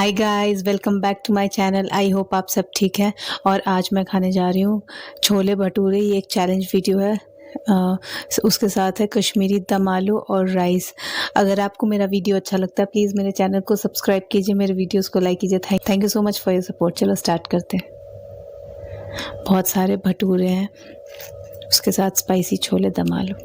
Hi guys, welcome back to my channel. I hope आप सब ठीक हैं। और आज मैं खाने जा रही हूँ छोले भटूरे। ये एक चैलेंज वीडियो है। उसके साथ है कश्मीरी दम आलू और राइस। अगर आपको मेरा वीडियो अच्छा लगता है प्लीज़ मेरे चैनल को सब्सक्राइब कीजिए, मेरे वीडियोस को लाइक कीजिए। Thank you so much for your support. चलो स्टार्ट करते हैं। बहुत सारे भटूरे हैं, उसके साथ स्पाइसी छोले दम आलू।